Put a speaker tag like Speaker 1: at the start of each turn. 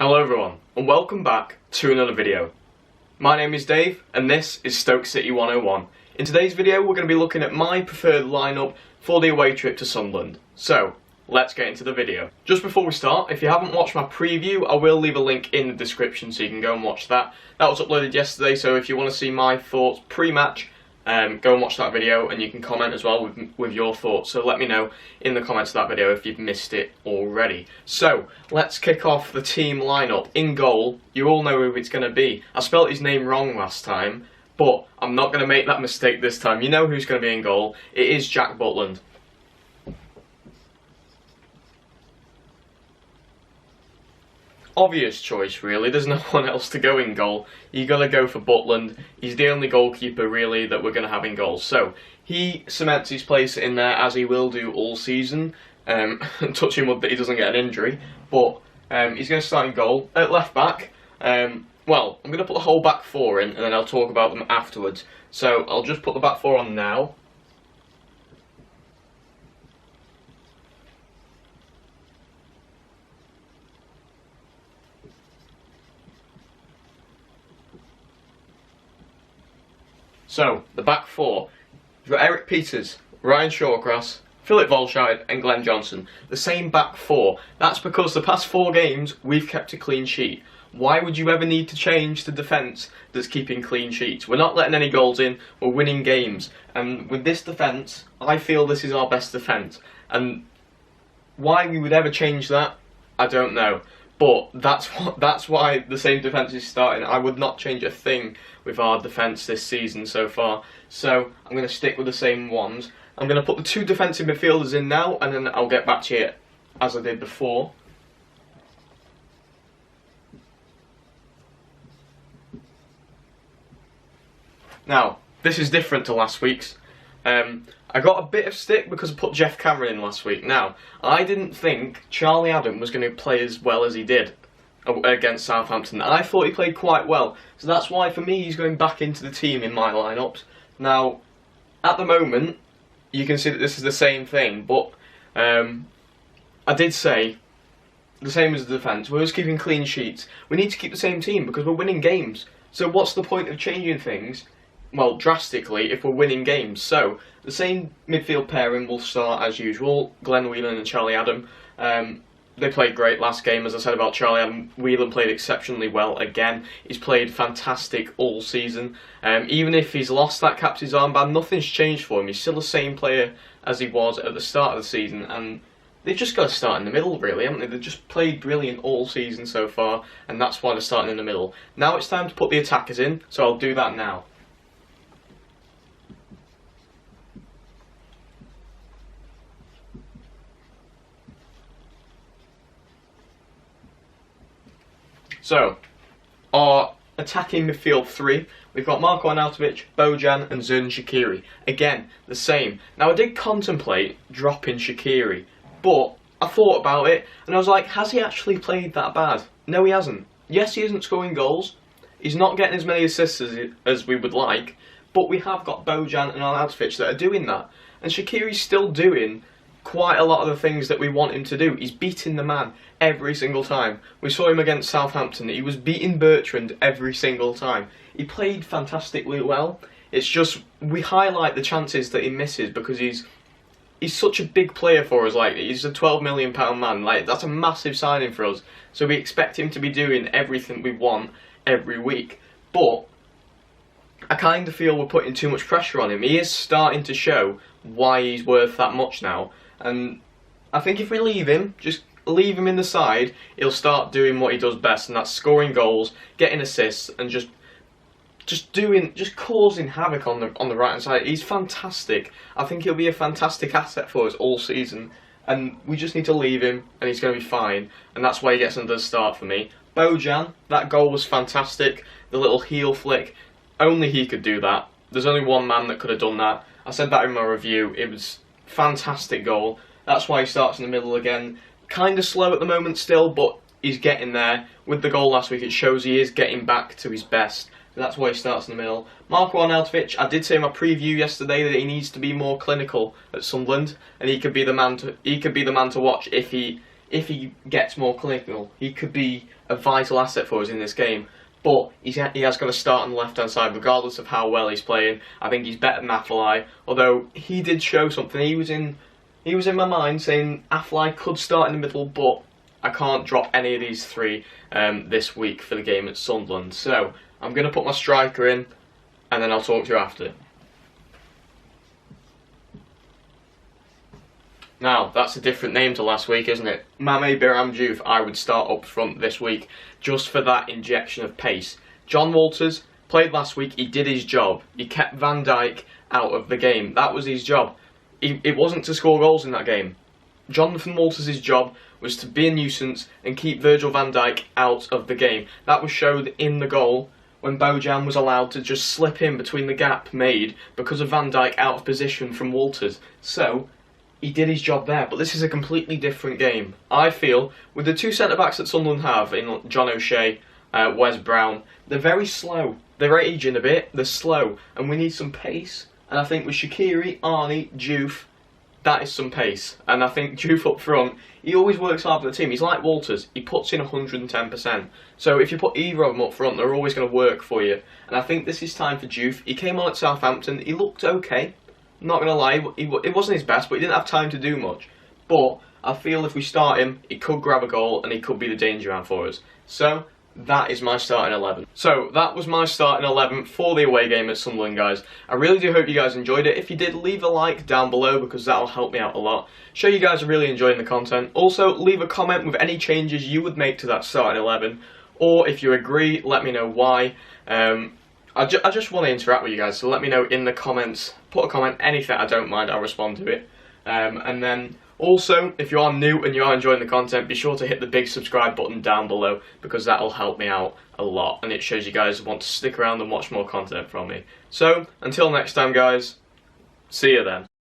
Speaker 1: Hello everyone, and welcome back to another video. My name is Dave, and this is STOKECITY101. In today's video, we're going to be looking at my preferred lineup for the away trip to Sunderland. So, let's get into the video. Just before we start, if you haven't watched my preview, I will leave a link in the description so you can go and watch that. That was uploaded yesterday, so if you want to see my thoughts pre-match, go and watch that video, and you can comment as well with your thoughts. So let me know in the comments of that video if you've missed it already. So let's kick off the team lineup. In goal, you all know who it's going to be. I spelt his name wrong last time, but I'm not going to make that mistake this time. You know who's going to be in goal. It is Jack Butland. Obvious choice, really. There's no one else to go in goal. You got to go for Butland. He's the only goalkeeper, really, that we're going to have in goal. So, he cements his place in there, as he will do all season. Touching wood that he doesn't get an injury. But he's going to start in goal. At left back, well, I'm going to put the whole back four in, and then I'll talk about them afterwards. So, I'll just put the back four on now. So, the back four, you've got Eric Peters, Ryan Shawcross, Philip Volscheid and Glenn Johnson. The same back four. That's because the past 4 games, we've kept a clean sheet. Why would you ever need to change the defence that's keeping clean sheets? We're not letting any goals in, we're winning games. And with this defence, I feel this is our best defence. And why we would ever change that, I don't know. But that's why the same defence is starting. I would not change a thing with our defence this season so far. So I'm going to stick with the same ones. I'm going to put the 2 defensive midfielders in now, and then I'll get back to you as I did before. Now, this is different to last week's. I got a bit of stick because I put Jeff Cameron in last week. Now, I didn't think Charlie Adam was going to play as well as he did against Southampton. I thought he played quite well. So that's why, for me, he's going back into the team in my lineups. Now, at the moment, you can see that this is the same thing. But I did say, the same as the defence, we're just keeping clean sheets. We need to keep the same team because we're winning games. So what's the point of changing things? Well, drastically, if we're winning games. So, the same midfield pairing will start as usual. Glenn Whelan and Charlie Adam. They played great last game, as I said about Charlie Adam. Whelan played exceptionally well again. He's played fantastic all season. Even if he's lost that captain's armband, nothing's changed for him. He's still the same player as he was at the start of the season. And they've just got to start in the middle, really, haven't they? They've just played brilliant all season so far, and that's why they're starting in the middle. Now it's time to put the attackers in, so I'll do that now. So, our attacking midfield 3, we've got Marko Arnautovic, Bojan and Xherdan Shaqiri. Again, the same. Now, I did contemplate dropping Shaqiri, but I thought about it, and I was like, has he actually played that bad? No, he hasn't. Yes, he isn't scoring goals, he's not getting as many assists as we would like, but we have got Bojan and Arnautovic that are doing that. And Shaqiri's still doing quite a lot of the things that we want him to do. He's beating the man every single time. We saw him against Southampton. He was beating Bertrand every single time. He played fantastically well. It's just we highlight the chances that he misses because he's such a big player for us. Like, he's a £12 million man. Like, that's a massive signing for us. So we expect him to be doing everything we want every week. But I kind of feel we're putting too much pressure on him. He is starting to show why he's worth that much now. And I think if we leave him, just leave him in the side, he'll start doing what he does best, and that's scoring goals, getting assists, and just causing havoc on the right hand side. He's fantastic. I think he'll be a fantastic asset for us all season, and we just need to leave him, and he's going to be fine. And that's why he gets another start for me. Bojan, that goal was fantastic. The little heel flick, only he could do that. There's only one man that could have done that. I said that in my review. It was fantastic goal. That's why he starts in the middle again. Kind of slow at the moment still, but he's getting there. With the goal last week, it shows he is getting back to his best. That's why he starts in the middle. Marko Arnautovic, I did say in my preview yesterday that he needs to be more clinical at Sunderland, and he could be the man to watch if he gets more clinical. He could be a vital asset for us in this game. But he has got to start on the left-hand side, regardless of how well he's playing. I think he's better than Afellay, although he did show something. He was in my mind saying Afellay could start in the middle, but I can't drop any of these three this week for the game at Sunderland. So I'm going to put my striker in, and then I'll talk to you after. Now, that's a different name to last week, isn't it? Mame Biram Diouf, I would start up front this week, just for that injection of pace. John Walters played last week, he did his job. He kept Van Dijk out of the game. That was his job. It wasn't to score goals in that game. Jonathan Walters' job was to be a nuisance and keep Virgil van Dijk out of the game. That was showed in the goal when Bojan was allowed to just slip in between the gap made because of Van Dijk out of position from Walters. So he did his job there, but this is a completely different game. I feel, with the two centre-backs that Sunderland have, in John O'Shea, Wes Brown, they're very slow. They're aging a bit, they're slow, and we need some pace. And I think with Shaqiri, Arnie, Diouf, that is some pace. And I think Diouf up front, he always works hard for the team. He's like Walters, he puts in 110%. So if you put either of them up front, they're always going to work for you. And I think this is time for Diouf. He came on at Southampton, he looked okay. Not going to lie, it wasn't his best, but he didn't have time to do much. But I feel if we start him, he could grab a goal and he could be the danger man for us. So that is my starting 11. So that was my starting 11 for the away game at Sunderland, guys. I really do hope you guys enjoyed it. If you did, leave a like down below because that'll help me out a lot. Show you guys are really enjoying the content. Also, leave a comment with any changes you would make to that starting 11. Or if you agree, let me know why. I just want to interact with you guys, so let me know in the comments. Put a comment, anything, I don't mind, I'll respond to it. And then also, if you are new and you are enjoying the content, be sure to hit the big subscribe button down below because that'll help me out a lot and it shows you guys want to stick around and watch more content from me. So, until next time guys, see you then.